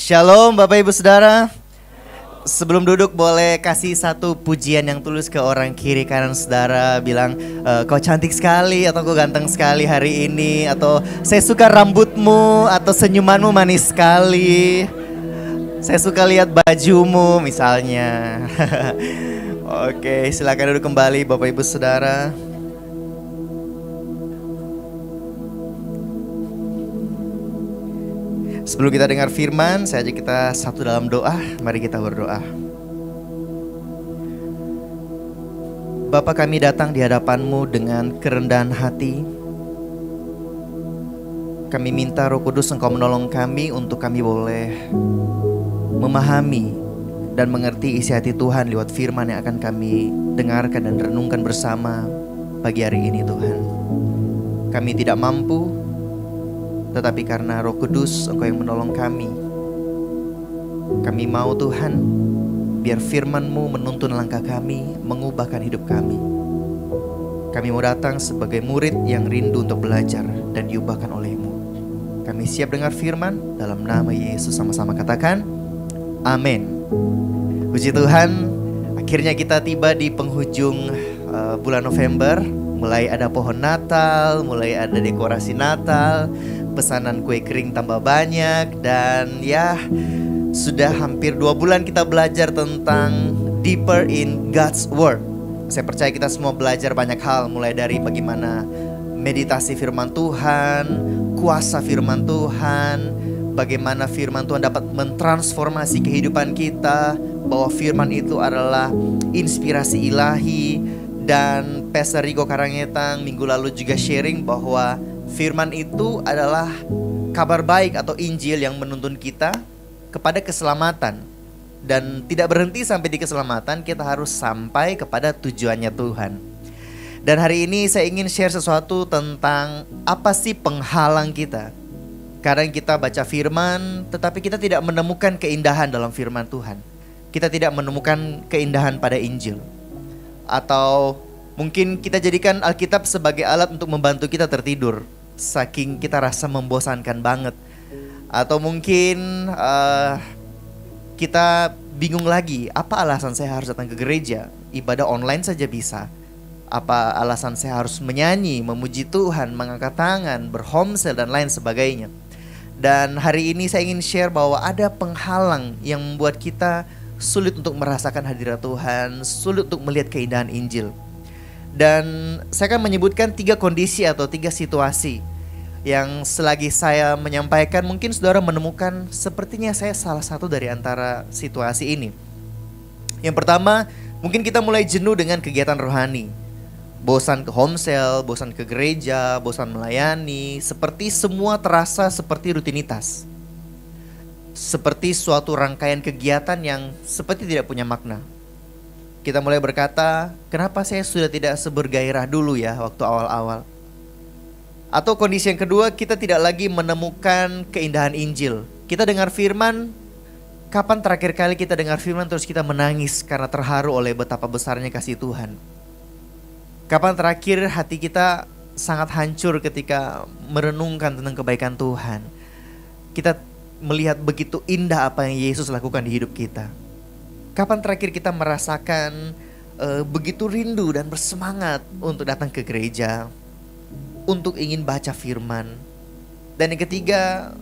Shalom Bapak Ibu Saudara. Sebelum duduk boleh kasih satu pujian yang tulus ke orang kiri kanan saudara. Bilang kau cantik sekali, atau kau ganteng sekali hari ini, atau saya suka rambutmu, atau senyumanmu manis sekali. Saya suka lihat bajumu misalnya. Oke, silakan duduk kembali Bapak Ibu Saudara. Sebelum kita dengar firman, saya ajak kita satu dalam doa. Mari kita berdoa. Bapa, kami datang di hadapan-Mu dengan kerendahan hati. Kami minta Roh Kudus Engkau menolong kami untuk kami boleh memahami dan mengerti isi hati Tuhan lewat firman yang akan kami dengarkan dan renungkan bersama pagi hari ini Tuhan. Kami tidak mampu, tetapi karena Roh Kudus Engkau yang menolong kami. Kami mau Tuhan, biar firman-Mu menuntun langkah kami, mengubahkan hidup kami. Kami mau datang sebagai murid yang rindu untuk belajar dan diubahkan oleh-Mu. Kami siap dengar firman, dalam nama Yesus sama-sama katakan amin. Puji Tuhan, akhirnya kita tiba di penghujung bulan November. Mulai ada pohon Natal, mulai ada dekorasi Natal, pesanan kue kering tambah banyak. Dan ya, sudah hampir 2 bulan kita belajar tentang Deeper in God's Word. Saya percaya kita semua belajar banyak hal, mulai dari bagaimana meditasi firman Tuhan, kuasa firman Tuhan, bagaimana firman Tuhan dapat mentransformasi kehidupan kita, bahwa firman itu adalah inspirasi ilahi. Dan Pastor Rico Karangetang minggu lalu juga sharing bahwa firman itu adalah kabar baik atau Injil yang menuntun kita kepada keselamatan. Dan tidak berhenti sampai di keselamatan, kita harus sampai kepada tujuannya Tuhan. Dan hari ini saya ingin share sesuatu tentang apa sih penghalang kita. Kadang kita baca firman, tetapi kita tidak menemukan keindahan dalam firman Tuhan. Kita tidak menemukan keindahan pada Injil. Atau mungkin kita jadikan Alkitab sebagai alat untuk membantu kita tertidur, saking kita rasa membosankan banget. Atau mungkin kita bingung lagi, apa alasan saya harus datang ke gereja? Ibadah online saja bisa. Apa alasan saya harus menyanyi, memuji Tuhan, mengangkat tangan, berhomsel dan lain sebagainya. Dan hari ini saya ingin share bahwa ada penghalang yang membuat kita sulit untuk merasakan hadirat Tuhan, sulit untuk melihat keindahan Injil. Dan saya akan menyebutkan 3 kondisi atau 3 situasi yang selagi saya menyampaikan mungkin saudara menemukan sepertinya saya salah satu dari antara situasi ini. Yang pertama, mungkin kita mulai jenuh dengan kegiatan rohani. Bosan ke homesel, bosan ke gereja, bosan melayani, seperti semua terasa seperti rutinitas. Seperti suatu rangkaian kegiatan yang seperti tidak punya makna. Kita mulai berkata, kenapa saya sudah tidak sebergairah dulu ya waktu awal-awal. Atau kondisi yang kedua, kita tidak lagi menemukan keindahan Injil. Kita dengar firman, kapan terakhir kali kita dengar firman terus kita menangis karena terharu oleh betapa besarnya kasih Tuhan. Kapan terakhir hati kita sangat hancur ketika merenungkan tentang kebaikan Tuhan. Kita melihat begitu indah apa yang Yesus lakukan di hidup kita. Kapan terakhir kita merasakan begitu rindu dan bersemangat untuk datang ke gereja, untuk ingin baca firman. Dan yang ketiga,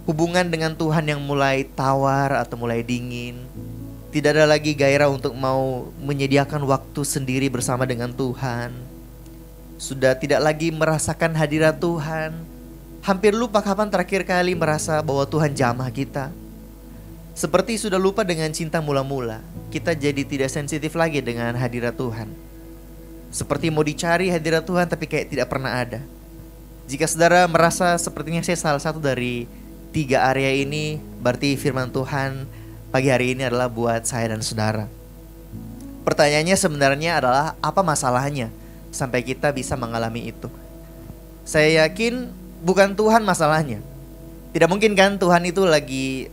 hubungan dengan Tuhan yang mulai tawar atau mulai dingin. Tidak ada lagi gairah untuk mau menyediakan waktu sendiri bersama dengan Tuhan. Sudah tidak lagi merasakan hadirat Tuhan. Hampir lupa kapan terakhir kali merasa bahwa Tuhan jamah kita. Seperti sudah lupa dengan cinta mula-mula. Kita jadi tidak sensitif lagi dengan hadirat Tuhan. Seperti mau dicari hadirat Tuhan tapi kayak tidak pernah ada. Jika saudara merasa sepertinya saya salah satu dari 3 area ini, berarti firman Tuhan pagi hari ini adalah buat saya dan saudara. Pertanyaannya sebenarnya adalah apa masalahnya sampai kita bisa mengalami itu? Saya yakin bukan Tuhan masalahnya. Tidak mungkin kan Tuhan itu lagi,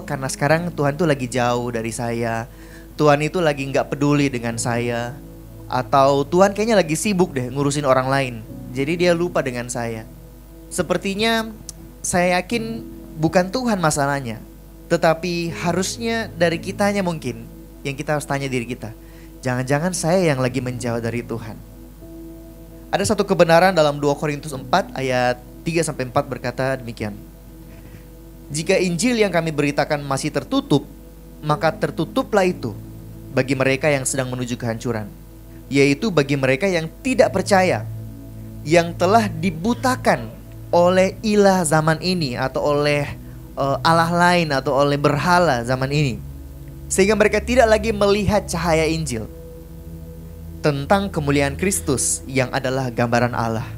karena sekarang Tuhan itu lagi jauh dari saya, Tuhan itu lagi gak peduli dengan saya, atau Tuhan kayaknya lagi sibuk deh ngurusin orang lain, jadi dia lupa dengan saya. Sepertinya saya yakin bukan Tuhan masalahnya, Tetapi harusnya dari kitanya mungkin, yang kita harus tanya diri kita, jangan-jangan saya yang lagi menjauh dari Tuhan. Ada satu kebenaran dalam 2 Korintus 4 ayat 3-4 berkata demikian. Jika Injil yang kami beritakan masih tertutup, maka tertutuplah itu bagi mereka yang sedang menuju kehancuran, yaitu bagi mereka yang tidak percaya, yang telah dibutakan oleh ilah zaman ini, atau oleh Allah lain, atau oleh berhala zaman ini, sehingga mereka tidak lagi melihat cahaya Injil tentang kemuliaan Kristus yang adalah gambaran Allah.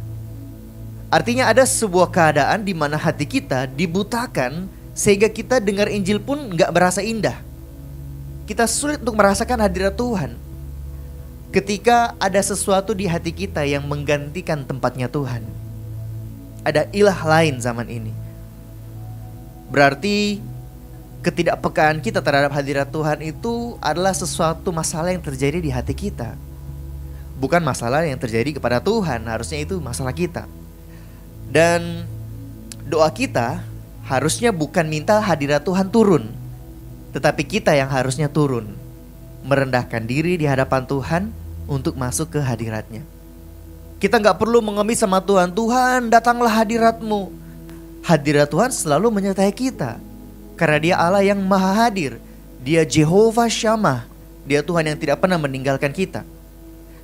Artinya ada sebuah keadaan di mana hati kita dibutakan sehingga kita dengar Injil pun gak berasa indah. Kita sulit untuk merasakan hadirat Tuhan ketika ada sesuatu di hati kita yang menggantikan tempatnya Tuhan. Ada ilah lain zaman ini. Berarti ketidakpekaan kita terhadap hadirat Tuhan itu adalah sesuatu masalah yang terjadi di hati kita, bukan masalah yang terjadi kepada Tuhan. Harusnya itu masalah kita. Dan doa kita harusnya bukan minta hadirat Tuhan turun, tetapi kita yang harusnya turun, merendahkan diri di hadapan Tuhan untuk masuk ke hadiratnya. Kita gak perlu mengemis sama Tuhan, Tuhan datanglah hadirat-Mu. Hadirat Tuhan selalu menyertai kita, karena Dia Allah yang maha hadir. Dia Jehovah Shammah. Dia Tuhan yang tidak pernah meninggalkan kita.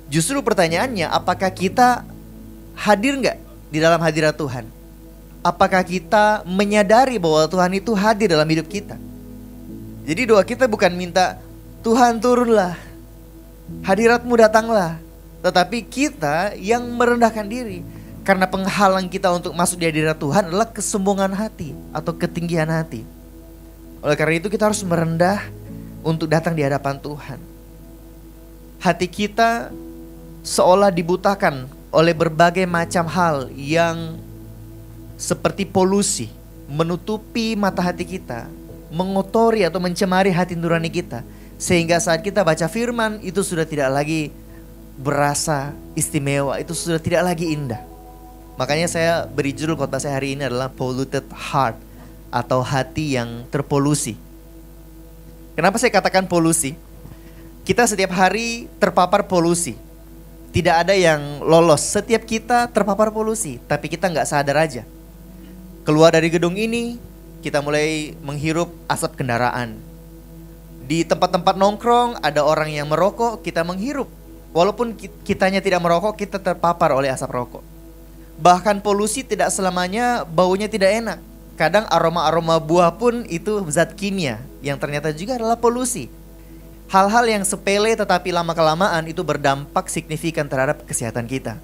Justru pertanyaannya, apakah kita hadir gak di dalam hadirat Tuhan? Apakah kita menyadari bahwa Tuhan itu hadir dalam hidup kita? Jadi doa kita bukan minta Tuhan turunlah, hadirat-Mu datanglah, tetapi kita yang merendahkan diri. Karena penghalang kita untuk masuk di hadirat Tuhan adalah kesombongan hati atau ketinggian hati. Oleh karena itu kita harus merendah untuk datang di hadapan Tuhan. Hati kita seolah dibutakan oleh berbagai macam hal yang seperti polusi, menutupi mata hati kita, mengotori atau mencemari hati nurani kita, sehingga saat kita baca firman itu sudah tidak lagi berasa istimewa, itu sudah tidak lagi indah. Makanya saya beri judul khotbah saya hari ini adalah polluted heart, atau hati yang terpolusi. Kenapa saya katakan polusi? Kita setiap hari terpapar polusi. Tidak ada yang lolos, setiap kita terpapar polusi, tapi kita gak sadar aja. Keluar dari gedung ini, kita mulai menghirup asap kendaraan. Di tempat-tempat nongkrong ada orang yang merokok, kita menghirup. Walaupun kitanya tidak merokok, kita terpapar oleh asap rokok. Bahkan polusi tidak selamanya baunya tidak enak. Kadang aroma-aroma buah pun itu zat kimia yang ternyata juga adalah polusi. Hal-hal yang sepele tetapi lama-kelamaan itu berdampak signifikan terhadap kesehatan kita.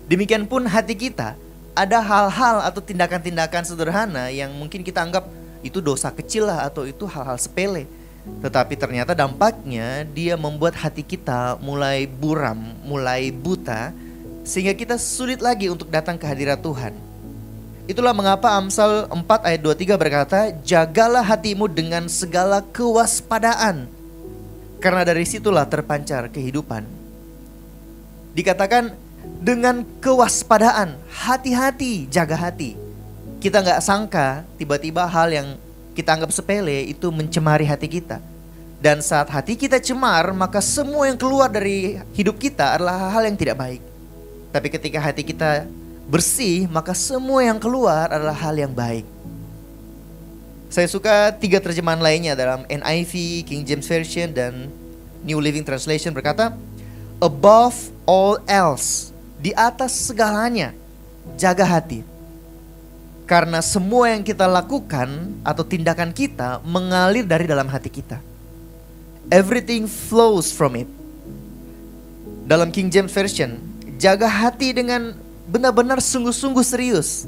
Demikian pun hati kita. Ada hal-hal atau tindakan-tindakan sederhana yang mungkin kita anggap itu dosa kecil lah, atau itu hal-hal sepele. Tetapi ternyata dampaknya dia membuat hati kita mulai buram, mulai buta, sehingga kita sulit lagi untuk datang ke hadirat Tuhan. Itulah mengapa Amsal 4 ayat 23 berkata, jagalah hatimu dengan segala kewaspadaan, karena dari situlah terpancar kehidupan. Dikatakan dengan kewaspadaan, hati-hati, jaga hati. Kita gak sangka tiba-tiba hal yang kita anggap sepele itu mencemari hati kita. Dan saat hati kita cemar, maka semua yang keluar dari hidup kita adalah hal yang tidak baik. Tapi ketika hati kita bersih, maka semua yang keluar adalah hal yang baik. Saya suka 3 terjemahan lainnya dalam NIV, King James Version, dan New Living Translation berkata, above all else, di atas segalanya, jaga hati. Karena semua yang kita lakukan atau tindakan kita mengalir dari dalam hati kita. Everything flows from it. Dalam King James Version, jaga hati dengan benar-benar sungguh-sungguh serius.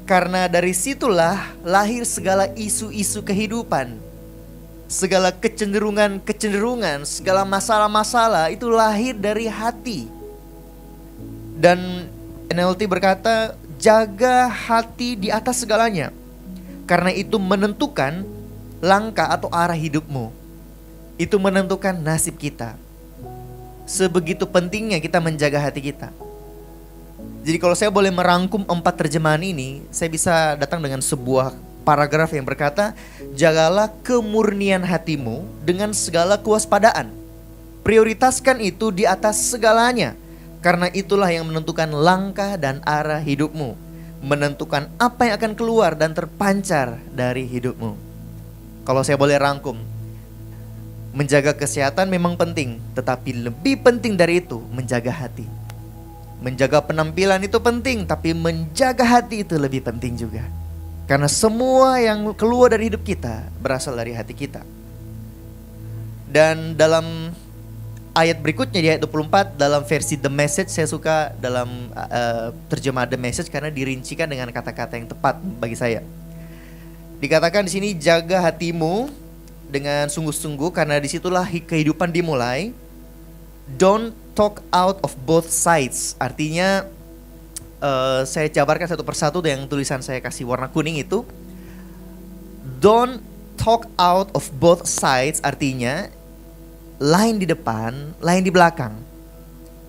Karena dari situlah lahir segala isu-isu kehidupan. Segala kecenderungan, segala masalah-masalah itu lahir dari hati. Dan NLT berkata, jaga hati di atas segalanya. Karena itu menentukan langkah atau arah hidupmu. Itu menentukan nasib kita. Sebegitu pentingnya kita menjaga hati kita. Jadi kalau saya boleh merangkum 4 terjemahan ini, saya bisa datang dengan sebuah paragraf yang berkata, jagalah kemurnian hatimu dengan segala kewaspadaan. Prioritaskan itu di atas segalanya, karena itulah yang menentukan langkah dan arah hidupmu, menentukan apa yang akan keluar dan terpancar dari hidupmu. Kalau saya boleh rangkum, menjaga kesehatan memang penting, tetapi lebih penting dari itu menjaga hati. Menjaga penampilan itu penting, tapi menjaga hati itu lebih penting juga. Karena semua yang keluar dari hidup kita berasal dari hati kita. Dan dalam ayat berikutnya di ayat 24 dalam versi The Message, saya suka dalam terjemah The Message karena dirincikan dengan kata-kata yang tepat bagi saya. Dikatakan di sini, jaga hatimu dengan sungguh-sungguh karena disitulah kehidupan dimulai. Don't talk out of both sides. Artinya saya jabarkan satu persatu yang tulisan saya kasih warna kuning itu. Don't talk out of both sides artinya lain di depan, lain di belakang.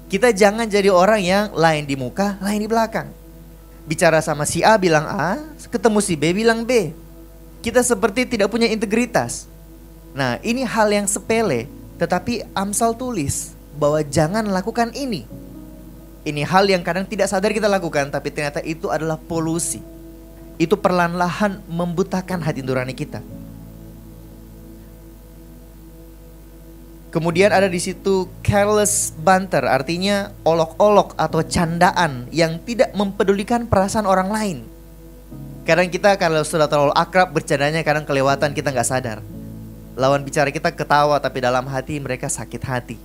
Kita jangan jadi orang yang lain di muka, lain di belakang. Bicara sama si A bilang A, ketemu si B bilang B. Kita seperti tidak punya integritas. Nah, ini hal yang sepele, tetapi Amsal tulis bahwa jangan lakukan ini. Ini hal yang kadang tidak sadar kita lakukan, tapi ternyata itu adalah polusi. Itu perlahan-lahan membutakan hati nurani kita. Kemudian ada di situ careless banter, artinya olok-olok atau candaan yang tidak mempedulikan perasaan orang lain. Kadang kita kalau sudah terlalu akrab bercandanya, kadang kelewatan, kita nggak sadar. Lawan bicara kita ketawa, tapi dalam hati mereka sakit hati.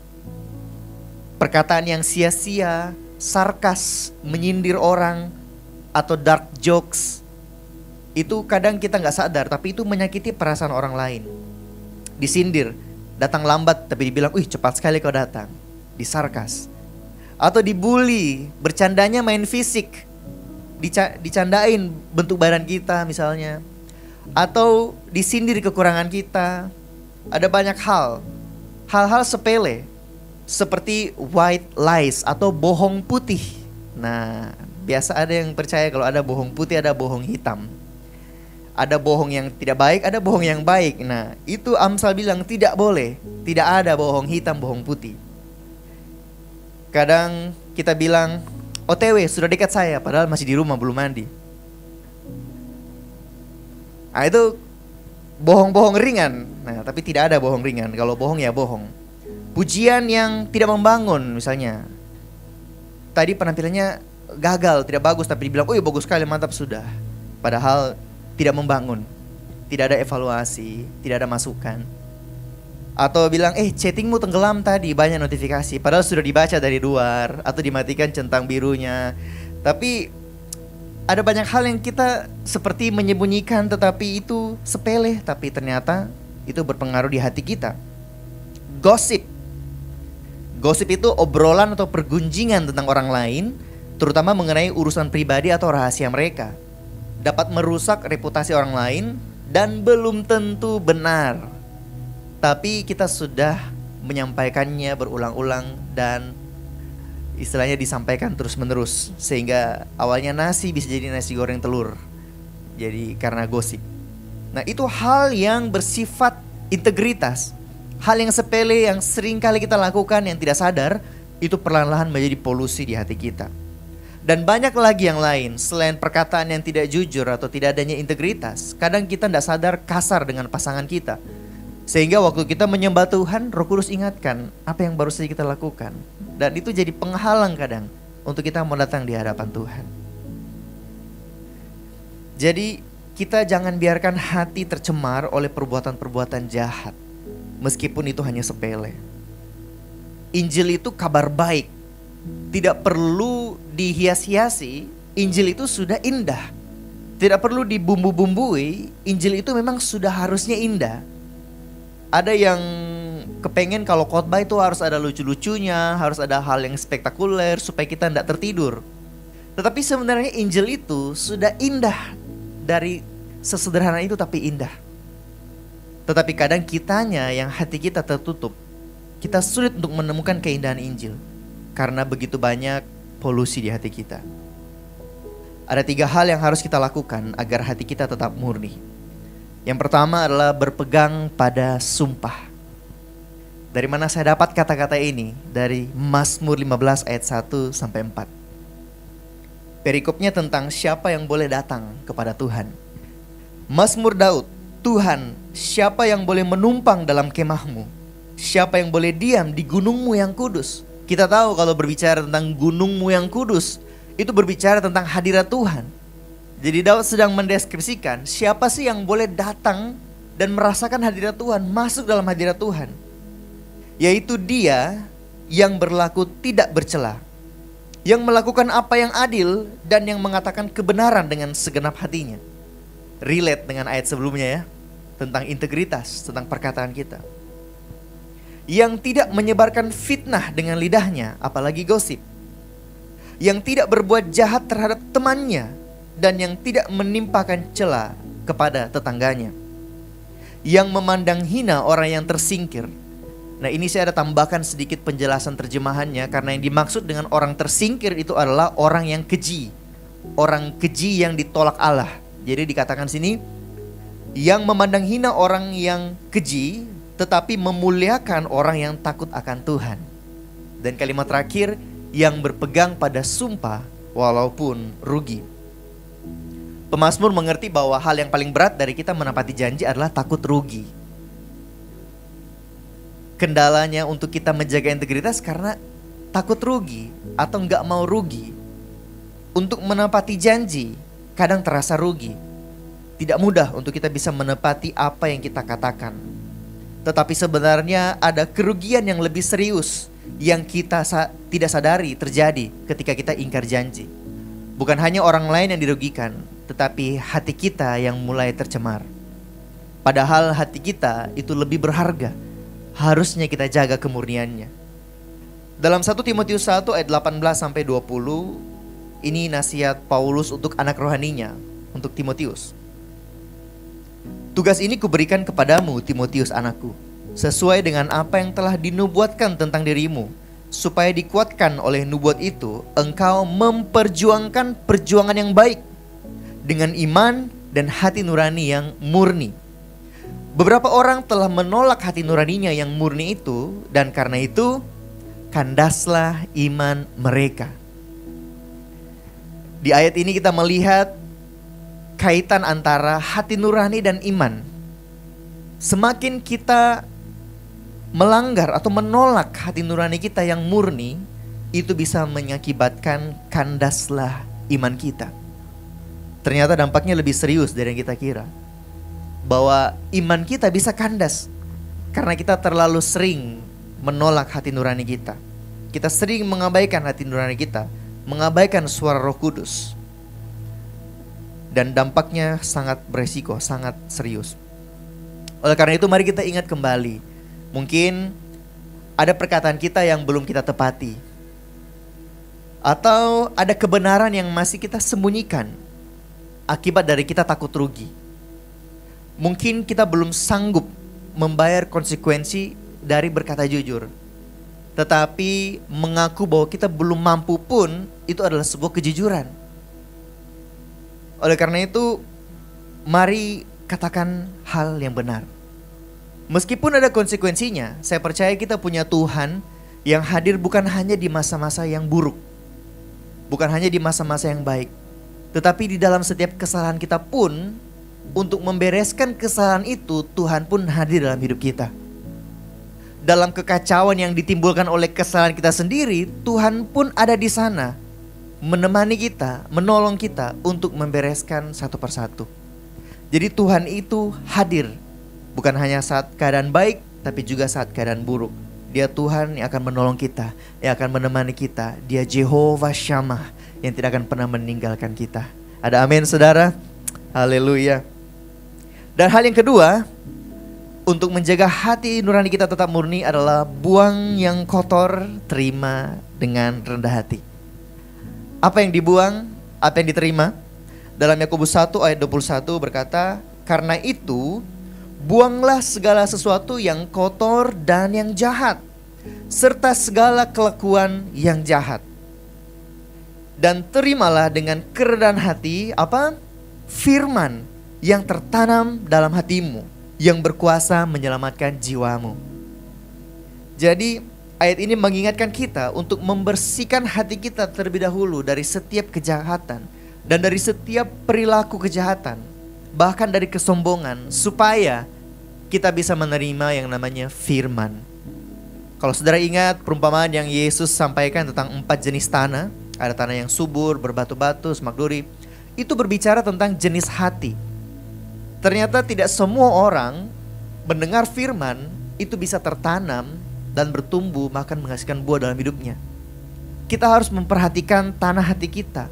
Perkataan yang sia-sia, sarkas, menyindir orang, atau dark jokes, itu kadang kita nggak sadar, tapi itu menyakiti perasaan orang lain. Disindir, datang lambat tapi dibilang, "Wih, cepat sekali kau datang." Disarkas. Atau dibully, bercandanya main fisik, dicandain bentuk badan kita misalnya. Atau disindir kekurangan kita. Ada banyak hal-hal sepele, seperti white lies atau bohong putih. Nah, biasa ada yang percaya kalau ada bohong putih, ada bohong hitam. Ada bohong yang tidak baik, ada bohong yang baik. Nah, itu Amsal bilang tidak boleh. Tidak ada bohong hitam, bohong putih. Kadang kita bilang, OTW sudah dekat saya, padahal masih di rumah belum mandi. Nah, itu bohong-bohong ringan. Nah, tapi tidak ada bohong ringan. Kalau bohong ya bohong. Pujian yang tidak membangun misalnya. Tadi penampilannya gagal, tidak bagus, tapi dibilang, "Oh iya bagus sekali, mantap sudah." Padahal tidak membangun. Tidak ada evaluasi, tidak ada masukan. Atau bilang, chattingmu tenggelam tadi, banyak notifikasi, padahal sudah dibaca dari luar. Atau dimatikan centang birunya. Tapi ada banyak hal yang kita seperti menyembunyikan, tetapi itu sepele, tapi ternyata itu berpengaruh di hati kita. Gosip itu obrolan atau pergunjingan tentang orang lain, terutama mengenai urusan pribadi atau rahasia mereka. Dapat merusak reputasi orang lain dan belum tentu benar. Tapi kita sudah menyampaikannya berulang-ulang dan istilahnya disampaikan terus-menerus. Sehingga awalnya nasi bisa jadi nasi goreng telur. Jadi karena gosip. Nah, itu hal yang bersifat integritas. Hal yang sepele yang sering kali kita lakukan yang tidak sadar, itu perlahan-lahan menjadi polusi di hati kita. Dan banyak lagi yang lain, selain perkataan yang tidak jujur atau tidak adanya integritas. Kadang kita tidak sadar kasar dengan pasangan kita. Sehingga waktu kita menyembah Tuhan, Roh Kudus ingatkan apa yang baru saja kita lakukan. Dan itu jadi penghalang kadang untuk kita mau datang di hadapan Tuhan. Jadi kita jangan biarkan hati tercemar oleh perbuatan-perbuatan jahat. Meskipun itu hanya sepele. Injil itu kabar baik. Tidak perlu dihias-hiasi. Injil itu sudah indah. Tidak perlu dibumbu-bumbui. Injil itu memang sudah harusnya indah. Ada yang kepengen kalau khotbah itu harus ada lucu-lucunya, harus ada hal yang spektakuler supaya kita tidak tertidur. Tetapi sebenarnya Injil itu sudah indah. Dari sesederhana itu tapi indah. Tetapi kadang kitanya yang hati kita tertutup. Kita sulit untuk menemukan keindahan Injil. Karena begitu banyak polusi di hati kita. Ada 3 hal yang harus kita lakukan agar hati kita tetap murni. Yang pertama adalah berpegang pada sumpah. Dari mana saya dapat kata-kata ini? Dari Mazmur 15 ayat 1 sampai 4. Perikopnya tentang siapa yang boleh datang kepada Tuhan. Mazmur Daud, Tuhan, siapa yang boleh menumpang dalam kemahmu? Siapa yang boleh diam di gunungmu yang kudus? Kita tahu kalau berbicara tentang gunungmu yang kudus, itu berbicara tentang hadirat Tuhan. Jadi Daud sedang mendeskripsikan siapa sih yang boleh datang dan merasakan hadirat Tuhan, masuk dalam hadirat Tuhan. Yaitu dia yang berlaku tidak bercela, yang melakukan apa yang adil dan yang mengatakan kebenaran dengan segenap hatinya. Relate dengan ayat sebelumnya ya, tentang integritas, tentang perkataan kita. Yang tidak menyebarkan fitnah dengan lidahnya, apalagi gosip. Yang tidak berbuat jahat terhadap temannya, dan yang tidak menimpakan cela kepada tetangganya. Yang memandang hina orang yang tersingkir. Nah, ini saya ada tambahkan sedikit penjelasan terjemahannya, karena yang dimaksud dengan orang tersingkir itu adalah orang yang keji. Orang keji yang ditolak Allah. Jadi dikatakan sini, yang memandang hina orang yang keji, tetapi memuliakan orang yang takut akan Tuhan. Dan kalimat terakhir, yang berpegang pada sumpah walaupun rugi. Pemazmur mengerti bahwa hal yang paling berat dari kita menepati janji adalah takut rugi. Kendalanya untuk kita menjaga integritas karena takut rugi atau nggak mau rugi. Untuk menepati janji kadang terasa rugi. Tidak mudah untuk kita bisa menepati apa yang kita katakan. Tetapi sebenarnya ada kerugian yang lebih serius yang kita tidak sadari terjadi ketika kita ingkar janji. Bukan hanya orang lain yang dirugikan, tetapi hati kita yang mulai tercemar. Padahal hati kita itu lebih berharga. Harusnya kita jaga kemurniannya. Dalam 1 Timotius 1 ayat 18 sampai 20, ini nasihat Paulus untuk anak rohaninya, untuk Timotius. Tugas ini kuberikan kepadamu, Timotius anakku, sesuai dengan apa yang telah dinubuatkan tentang dirimu, supaya dikuatkan oleh nubuat itu, engkau memperjuangkan perjuangan yang baik dengan iman dan hati nurani yang murni. Beberapa orang telah menolak hati nuraninya yang murni itu, dan karena itu kandaslah iman mereka. Di ayat ini kita melihat kaitan antara hati nurani dan iman. Semakin kita melanggar atau menolak hati nurani kita yang murni, itu bisa mengakibatkan kandaslah iman kita. Ternyata dampaknya lebih serius dari yang kita kira. Bahwa iman kita bisa kandas karena kita terlalu sering menolak hati nurani kita. Kita sering mengabaikan hati nurani kita, mengabaikan suara Roh Kudus. Dan dampaknya sangat beresiko, sangat serius. Oleh karena itu mari kita ingat kembali. Mungkin ada perkataan kita yang belum kita tepati. Atau ada kebenaran yang masih kita sembunyikan akibat dari kita takut rugi. Mungkin kita belum sanggup membayar konsekuensi dari berkata jujur. Tetapi mengaku bahwa kita belum mampu pun itu adalah sebuah kejujuran. Oleh karena itu, mari katakan hal yang benar. Meskipun ada konsekuensinya, saya percaya kita punya Tuhan yang hadir bukan hanya di masa-masa yang buruk, bukan hanya di masa-masa yang baik, tetapi di dalam setiap kesalahan kita pun, untuk membereskan kesalahan itu, Tuhan pun hadir dalam hidup kita. Dalam kekacauan yang ditimbulkan oleh kesalahan kita sendiri, Tuhan pun ada di sana, menemani kita, menolong kita untuk membereskan satu persatu. Jadi Tuhan itu hadir, bukan hanya saat keadaan baik, tapi juga saat keadaan buruk. Dia Tuhan yang akan menolong kita, yang akan menemani kita. Dia Jehovah Shammah yang tidak akan pernah meninggalkan kita. Ada amin saudara? Haleluya. Dan hal yang kedua, untuk menjaga hati nurani kita tetap murni adalah buang yang kotor, terima dengan rendah hati. Apa yang dibuang, apa yang diterima? Dalam Yakobus 1 ayat 21 berkata, karena itu buanglah segala sesuatu yang kotor dan yang jahat, serta segala kelakuan yang jahat. Dan terimalah dengan kerendahan hati apa? Firman yang tertanam dalam hatimu, yang berkuasa menyelamatkan jiwamu. Jadi ayat ini mengingatkan kita untuk membersihkan hati kita terlebih dahulu dari setiap kejahatan dan dari setiap perilaku kejahatan, bahkan dari kesombongan, supaya kita bisa menerima yang namanya firman. Kalau saudara ingat perumpamaan yang Yesus sampaikan tentang 4 jenis tanah, ada tanah yang subur, berbatu-batu, semak duri, itu berbicara tentang jenis hati. Ternyata tidak semua orang mendengar firman itu bisa tertanam dan bertumbuh bahkan menghasilkan buah dalam hidupnya. Kita harus memperhatikan tanah hati kita.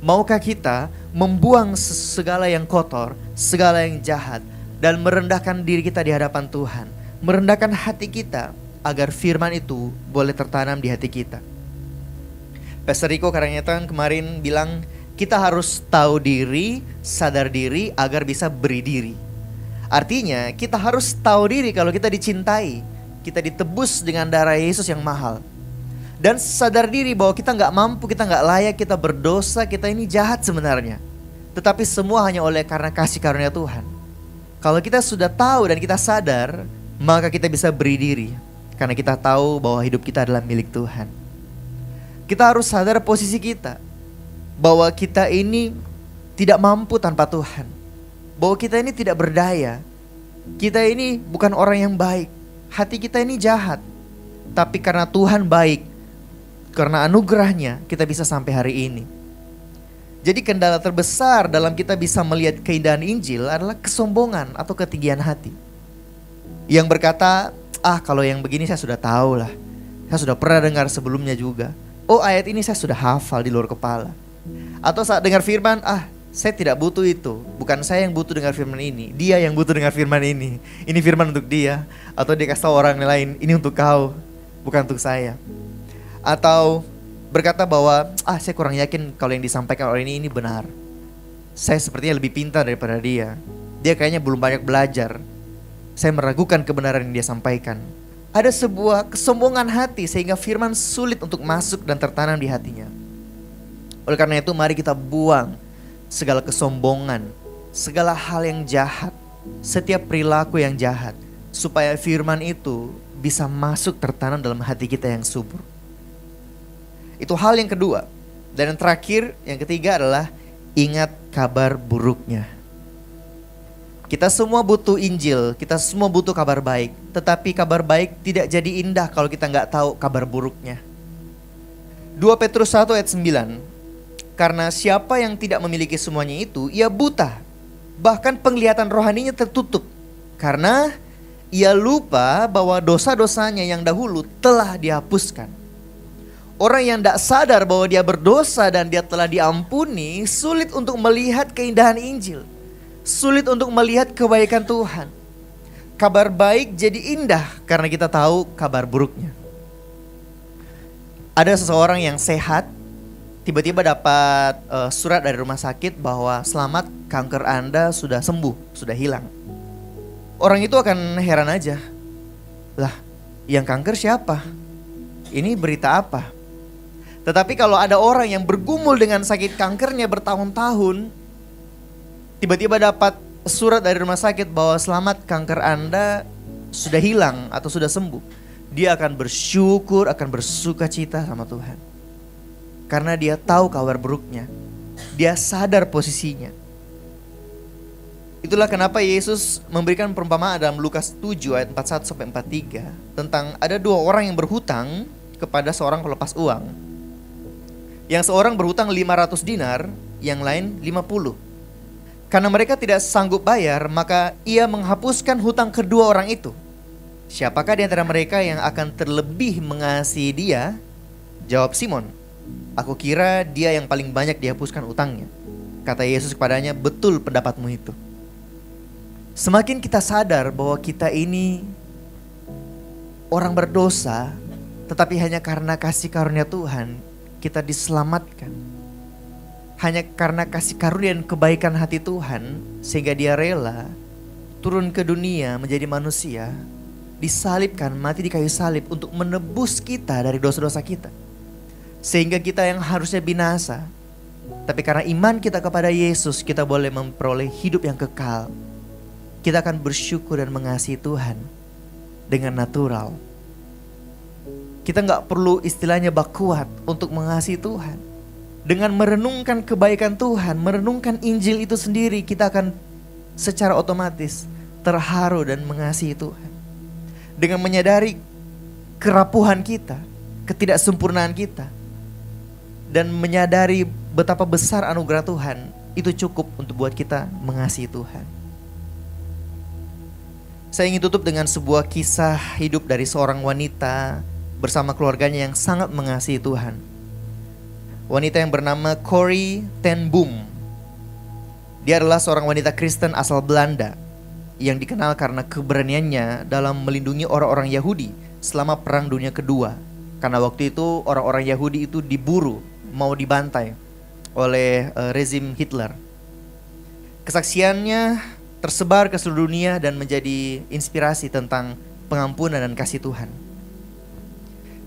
Maukah kita membuang segala yang kotor, segala yang jahat, dan merendahkan diri kita di hadapan Tuhan, merendahkan hati kita agar firman itu boleh tertanam di hati kita. Pastor Rico Karangyatan kemarin bilang kita harus tahu diri, sadar diri agar bisa beri diri. Artinya kita harus tahu diri kalau kita dicintai, kita ditebus dengan darah Yesus yang mahal. Dan sadar diri bahwa kita gak mampu, kita gak layak, kita berdosa, kita ini jahat sebenarnya. Tetapi semua hanya oleh karena kasih karunia Tuhan. Kalau kita sudah tahu dan kita sadar, maka kita bisa beri diri. Karena kita tahu bahwa hidup kita adalah milik Tuhan. Kita harus sadar posisi kita, bahwa kita ini tidak mampu tanpa Tuhan, bahwa kita ini tidak berdaya, kita ini bukan orang yang baik, hati kita ini jahat. Tapi karena Tuhan baik, karena anugerahnya kita bisa sampai hari ini. Jadi kendala terbesar dalam kita bisa melihat keindahan Injil adalah kesombongan atau ketinggian hati, yang berkata, kalau yang begini saya sudah tahu lah, saya sudah pernah dengar sebelumnya juga. Oh, ayat ini saya sudah hafal di luar kepala. Atau saat dengar firman, saya tidak butuh itu. Bukan saya yang butuh dengar firman ini, dia yang butuh dengar firman ini. Ini firman untuk dia. Atau dia kasih tahu orang lain, ini untuk kau, bukan untuk saya. Atau berkata bahwa, saya kurang yakin kalau yang disampaikan orang ini benar. Saya sepertinya lebih pintar daripada dia. Dia kayaknya belum banyak belajar. Saya meragukan kebenaran yang dia sampaikan. Ada sebuah kesombongan hati sehingga firman sulit untuk masuk dan tertanam di hatinya. Oleh karena itu mari kita buang segala kesombongan, segala hal yang jahat, setiap perilaku yang jahat, supaya firman itu bisa masuk tertanam dalam hati kita yang subur. Itu hal yang kedua. Dan yang terakhir, yang ketiga adalah ingat kabar buruknya. Kita semua butuh Injil, kita semua butuh kabar baik. Tetapi kabar baik tidak jadi indah kalau kita nggak tahu kabar buruknya. 2 Petrus 1 ayat 9. Karena siapa yang tidak memiliki semuanya itu, ia buta. Bahkan penglihatan rohaninya tertutup. Karena ia lupa bahwa dosa-dosanya yang dahulu telah dihapuskan. Orang yang tidak sadar bahwa dia berdosa dan dia telah diampuni, sulit untuk melihat keindahan Injil. Sulit untuk melihat kebaikan Tuhan. Kabar baik jadi indah karena kita tahu kabar buruknya. Ada seseorang yang sehat, tiba-tiba dapat surat dari rumah sakit bahwa selamat, kanker Anda sudah sembuh, sudah hilang. Orang itu akan heran aja. Lah, yang kanker siapa? Ini berita apa? Tetapi kalau ada orang yang bergumul dengan sakit kankernya bertahun-tahun, tiba-tiba dapat surat dari rumah sakit bahwa selamat, kanker Anda sudah hilang atau sudah sembuh, dia akan bersyukur, akan bersuka cita sama Tuhan. Karena dia tahu kabar buruknya, dia sadar posisinya. Itulah kenapa Yesus memberikan perumpamaan dalam Lukas 7 ayat 41-43 tentang ada 2 orang yang berhutang kepada seorang pelepas uang. Yang seorang berhutang 500 dinar, yang lain 50. Karena mereka tidak sanggup bayar, maka ia menghapuskan hutang kedua orang itu. Siapakah di antara mereka yang akan terlebih mengasihi dia? Jawab Simon, aku kira dia yang paling banyak dihapuskan utangnya. Kata Yesus kepadanya, betul pendapatmu itu. Semakin kita sadar bahwa kita ini orang berdosa, tetapi hanya karena kasih karunia Tuhan kita diselamatkan. Hanya karena kasih karunia dan kebaikan hati Tuhan, sehingga dia rela turun ke dunia menjadi manusia, disalibkan, mati di kayu salib untuk menebus kita dari dosa-dosa kita. Sehingga kita yang harusnya binasa, tapi karena iman kita kepada Yesus, kita boleh memperoleh hidup yang kekal. Kita akan bersyukur dan mengasihi Tuhan dengan natural. Kita gak perlu istilahnya bakuat untuk mengasihi Tuhan. Dengan merenungkan kebaikan Tuhan, merenungkan Injil itu sendiri, kita akan secara otomatis terharu dan mengasihi Tuhan. Dengan menyadari kerapuhan kita, ketidaksempurnaan kita, dan menyadari betapa besar anugerah Tuhan, itu cukup untuk buat kita mengasihi Tuhan. Saya ingin tutup dengan sebuah kisah hidup dari seorang wanita bersama keluarganya yang sangat mengasihi Tuhan. Wanita yang bernama Corrie ten Boom. Dia adalah seorang wanita Kristen asal Belanda yang dikenal karena keberaniannya dalam melindungi orang-orang Yahudi selama Perang Dunia Kedua. Karena waktu itu orang-orang Yahudi itu diburu, mau dibantai oleh rezim Hitler. Kesaksiannya tersebar ke seluruh dunia dan menjadi inspirasi tentang pengampunan dan kasih Tuhan.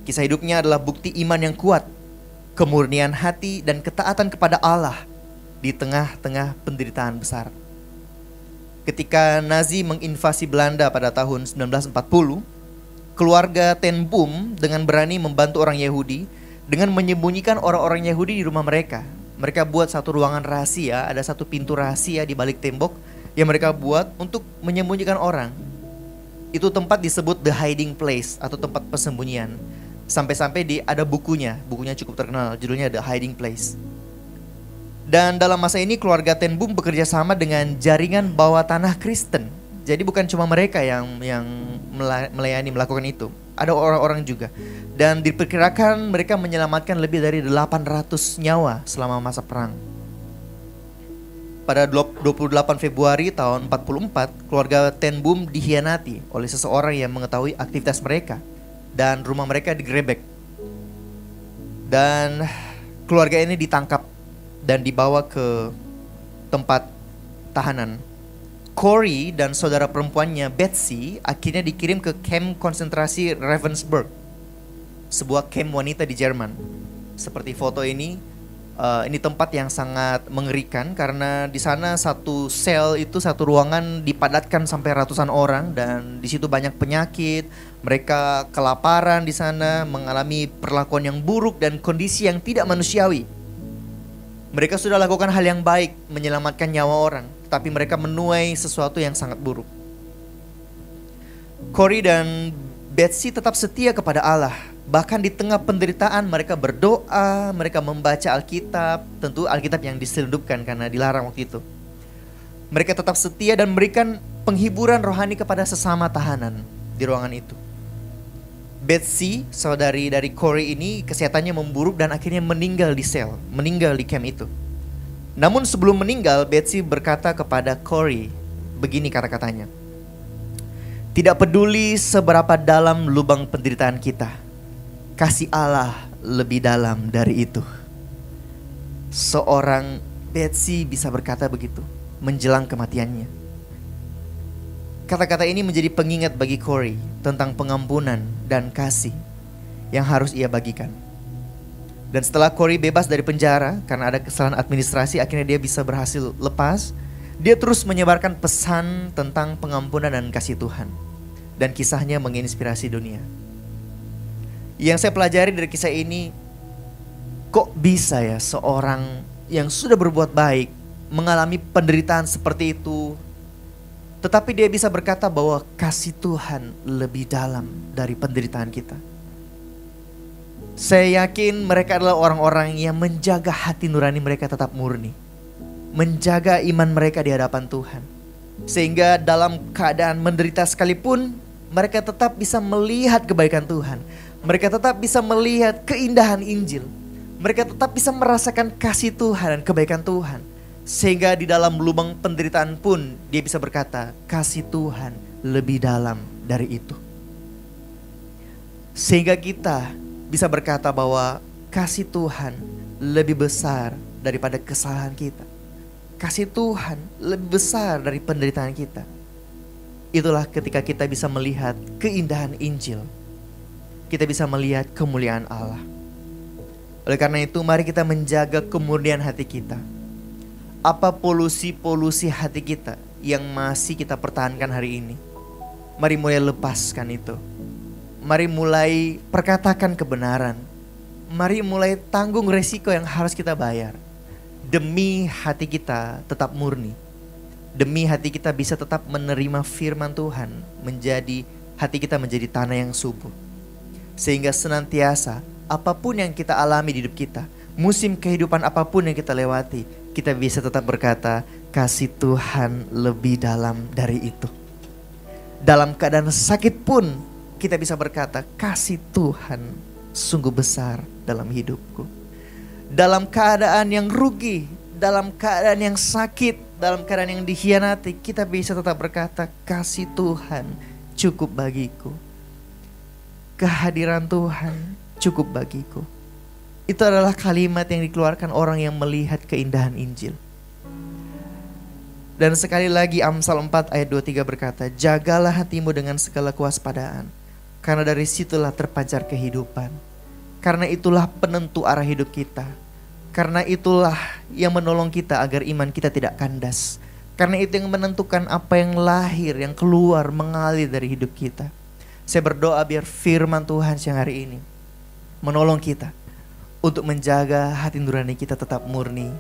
Kisah hidupnya adalah bukti iman yang kuat, kemurnian hati dan ketaatan kepada Allah di tengah-tengah penderitaan besar. Ketika Nazi menginvasi Belanda pada tahun 1940, keluarga ten Boom dengan berani membantu orang Yahudi dengan menyembunyikan orang-orang Yahudi di rumah mereka. Mereka buat satu ruangan rahasia, ada satu pintu rahasia di balik tembok yang mereka buat untuk menyembunyikan orang. Itu tempat disebut the hiding place atau tempat persembunyian. Sampai-sampai ada bukunya cukup terkenal, judulnya The Hiding Place. Dan dalam masa ini keluarga ten Boom bekerja sama dengan jaringan bawah tanah Kristen. Jadi bukan cuma mereka yang melakukan itu, ada orang-orang juga. Dan diperkirakan mereka menyelamatkan lebih dari 800 nyawa selama masa perang. Pada 28 Februari tahun 44, keluarga ten Boom dikhianati oleh seseorang yang mengetahui aktivitas mereka. Dan rumah mereka digerebek. Dan keluarga ini ditangkap dan dibawa ke tempat tahanan. Corrie dan saudara perempuannya Betsy akhirnya dikirim ke kamp konsentrasi Ravensbrück, sebuah kamp wanita di Jerman. Seperti foto ini tempat yang sangat mengerikan karena di sana satu sel itu, satu ruangan dipadatkan sampai ratusan orang dan di situ banyak penyakit. Mereka kelaparan di sana, mengalami perlakuan yang buruk dan kondisi yang tidak manusiawi. Mereka sudah lakukan hal yang baik, menyelamatkan nyawa orang, tapi mereka menuai sesuatu yang sangat buruk. Corrie dan Betsy tetap setia kepada Allah. Bahkan di tengah penderitaan mereka berdoa, mereka membaca Alkitab. Tentu Alkitab yang diselundupkan karena dilarang waktu itu. Mereka tetap setia dan memberikan penghiburan rohani kepada sesama tahanan di ruangan itu. Betsy, saudari dari Corrie ini, kesehatannya memburuk dan akhirnya meninggal di sel, meninggal di camp itu. Namun sebelum meninggal, Betsy berkata kepada Corrie, begini kata-katanya. Tidak peduli seberapa dalam lubang penderitaan kita, kasih Allah lebih dalam dari itu. Seorang Betsy bisa berkata begitu menjelang kematiannya. Kata-kata ini menjadi pengingat bagi Corrie tentang pengampunan dan kasih yang harus ia bagikan. Dan setelah Corrie bebas dari penjara karena ada kesalahan administrasi, akhirnya dia bisa berhasil lepas. Dia terus menyebarkan pesan tentang pengampunan dan kasih Tuhan. Dan kisahnya menginspirasi dunia. Yang saya pelajari dari kisah ini, kok bisa ya seorang yang sudah berbuat baik mengalami penderitaan seperti itu, tetapi dia bisa berkata bahwa kasih Tuhan lebih dalam dari penderitaan kita. Saya yakin mereka adalah orang-orang yang menjaga hati nurani mereka tetap murni, menjaga iman mereka di hadapan Tuhan, sehingga dalam keadaan menderita sekalipun mereka tetap bisa melihat kebaikan Tuhan. Mereka tetap bisa melihat keindahan Injil. Mereka tetap bisa merasakan kasih Tuhan dan kebaikan Tuhan. Sehingga di dalam lubang penderitaan pun dia bisa berkata, kasih Tuhan lebih dalam dari itu. Sehingga kita bisa berkata bahwa kasih Tuhan lebih besar daripada kesalahan kita. Kasih Tuhan lebih besar dari penderitaan kita. Itulah ketika kita bisa melihat keindahan Injil. Kita bisa melihat kemuliaan Allah. Oleh karena itu mari kita menjaga kemurnian hati kita. Apa polusi-polusi hati kita yang masih kita pertahankan hari ini? Mari mulai lepaskan itu. Mari mulai perkatakan kebenaran. Mari mulai tanggung resiko yang harus kita bayar. Demi hati kita tetap murni. Demi hati kita bisa tetap menerima firman Tuhan. Hati kita menjadi tanah yang subur. Sehingga senantiasa apapun yang kita alami di hidup kita, musim kehidupan apapun yang kita lewati, kita bisa tetap berkata, kasih Tuhan lebih dalam dari itu. Dalam keadaan sakit pun kita bisa berkata, kasih Tuhan sungguh besar dalam hidupku. Dalam keadaan yang rugi, dalam keadaan yang sakit, dalam keadaan yang dikhianati, kita bisa tetap berkata, kasih Tuhan cukup bagiku. Kehadiran Tuhan cukup bagiku. Itu adalah kalimat yang dikeluarkan orang yang melihat keindahan Injil. Dan sekali lagi Amsal 4 ayat 23 berkata, jagalah hatimu dengan segala kewaspadaan, karena dari situlah terpancar kehidupan. Karena itulah penentu arah hidup kita. Karena itulah yang menolong kita agar iman kita tidak kandas. Karena itu yang menentukan apa yang lahir, yang keluar, mengalir dari hidup kita. Saya berdoa biar firman Tuhan siang hari ini menolong kita untuk menjaga hati nurani kita tetap murni,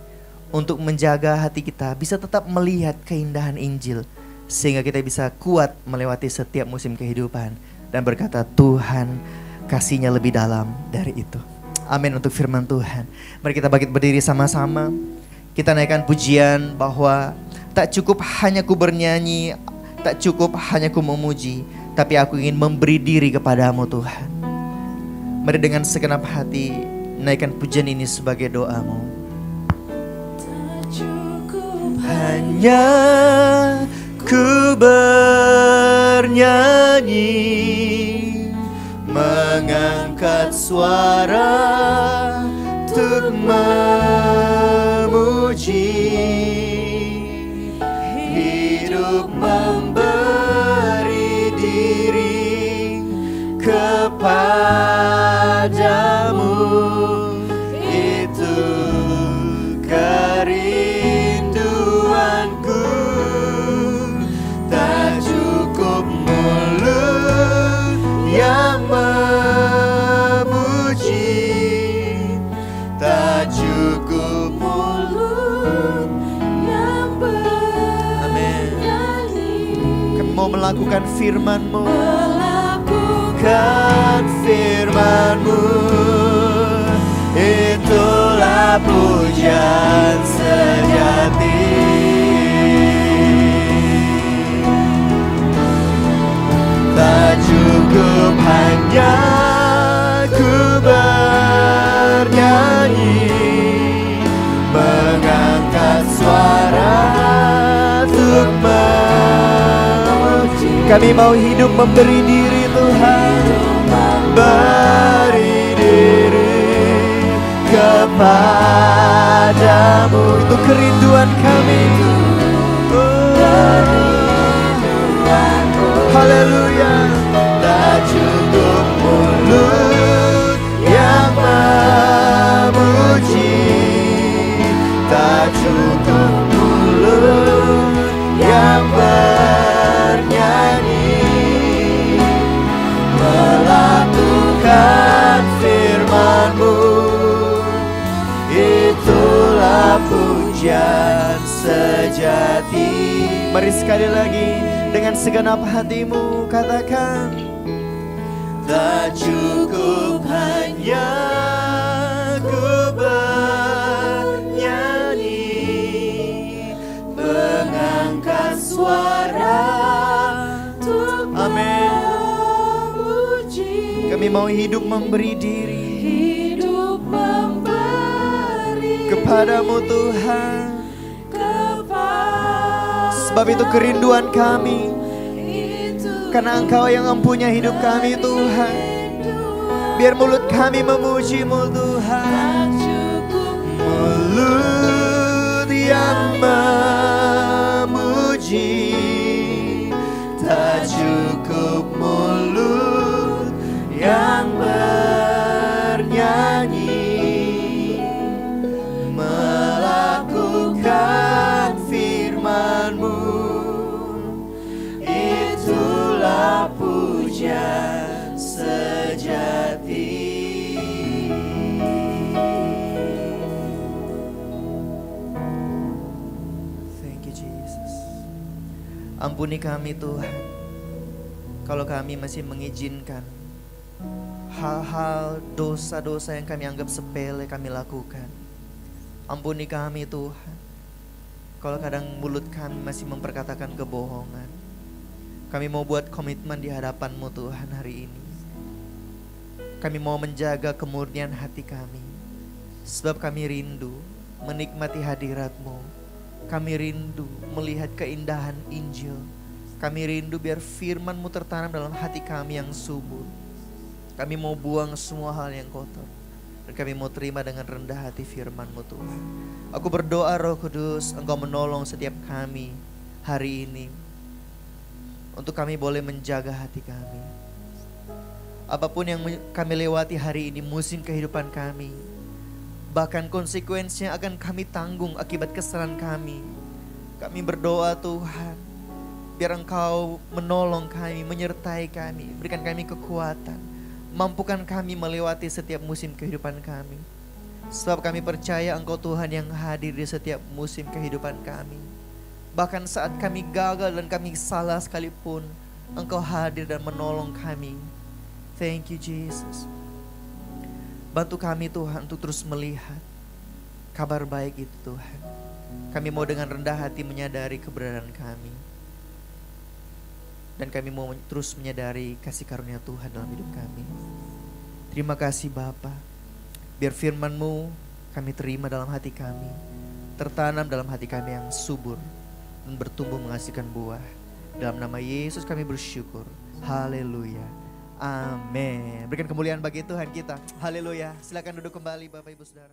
untuk menjaga hati kita bisa tetap melihat keindahan Injil, sehingga kita bisa kuat melewati setiap musim kehidupan dan berkata, Tuhan kasihnya lebih dalam dari itu. Amin untuk firman Tuhan. Mari kita bangkit berdiri sama-sama. Kita naikkan pujian bahwa tak cukup hanya ku bernyanyi, tak cukup hanya ku memuji, tapi aku ingin memberi diri kepadamu Tuhan. Mari dengan segenap hati naikkan pujian ini sebagai doamu. Tak cukup Hanya ku bernyanyi, mengangkat suara untuk memuji, hidup memberi diri kepadamu, itu kerinduanku. Tak cukup mulut yang memuji, tak cukup mulut yang bernyanyi. Kami mau melakukan firman-Mu, Melakukan firman-Mu, itulah pujian sejati. Tak cukup hanya ku bernyanyi, mengangkat suara untuk memuji. Kami mau hidup memberi diri Tuhan, beri diri kepadamu. Itu kerinduan kami. Haleluya. Tak cukup mulut yang memuji, tak cukup mulut yang bernyanyi, melakukan firman-Mu, itulah pujian sejati. Mari sekali lagi dengan segenap hatimu katakan, tak cukup hanya ku bernyanyi, mengangkat suara untuk memuji. Kami mau hidup memberi diri, hidup memberi kepadamu Tuhan. Sebab itu kerinduan kami, karena Engkau yang mempunyai hidup kami Tuhan. Biar mulut kami memuji-Mu Tuhan. Mulut yang memuji, tak cukup mulut yang bernyanyi, Ampuni kami Tuhan, kalau kami masih mengizinkan hal-hal dosa-dosa yang kami anggap sepele kami lakukan. Ampuni kami Tuhan, kalau kadang mulut kami masih memperkatakan kebohongan. Kami mau buat komitmen di hadapan-Mu Tuhan hari ini. Kami mau menjaga kemurnian hati kami, sebab kami rindu menikmati hadirat-Mu. Kami rindu melihat keindahan Injil. Kami rindu biar firman-Mu tertanam dalam hati kami yang subur. Kami mau buang semua hal yang kotor, dan kami mau terima dengan rendah hati firman-Mu Tuhan. Aku berdoa Roh Kudus, Engkau menolong setiap kami hari ini, untuk kami boleh menjaga hati kami. Apapun yang kami lewati hari ini, musim kehidupan kami, bahkan konsekuensinya akan kami tanggung akibat kesalahan kami. Kami berdoa Tuhan, biar Engkau menolong kami, menyertai kami, berikan kami kekuatan, mampukan kami melewati setiap musim kehidupan kami. Sebab kami percaya Engkau Tuhan yang hadir di setiap musim kehidupan kami. Bahkan saat kami gagal dan kami salah sekalipun, Engkau hadir dan menolong kami. Thank you Jesus. Bantu kami Tuhan untuk terus melihat kabar baik itu Tuhan. Kami mau dengan rendah hati menyadari keberadaan kami, dan kami mau terus menyadari kasih karunia Tuhan dalam hidup kami. Terima kasih Bapa, biar firman-Mu kami terima dalam hati kami, tertanam dalam hati kami yang subur, dan bertumbuh menghasilkan buah. Dalam nama Yesus kami bersyukur. Haleluya. Amin. Berikan kemuliaan bagi Tuhan kita. Haleluya. Silakan duduk kembali Bapak Ibu Saudara.